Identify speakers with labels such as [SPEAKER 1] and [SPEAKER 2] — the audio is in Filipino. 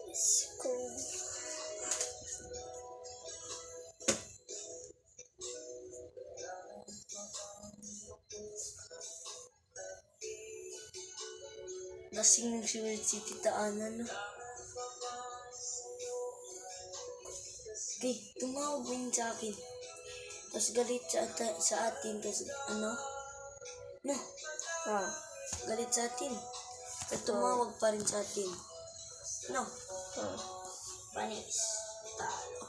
[SPEAKER 1] Let's go. Lasing ng si Tita Ana, no? Okay, tumawag din sa akin. Tapos galit sa atin. Tapos ano? No, galit sa atin. Tapos tumawag pa rin sa atin. No? Panis. Talo.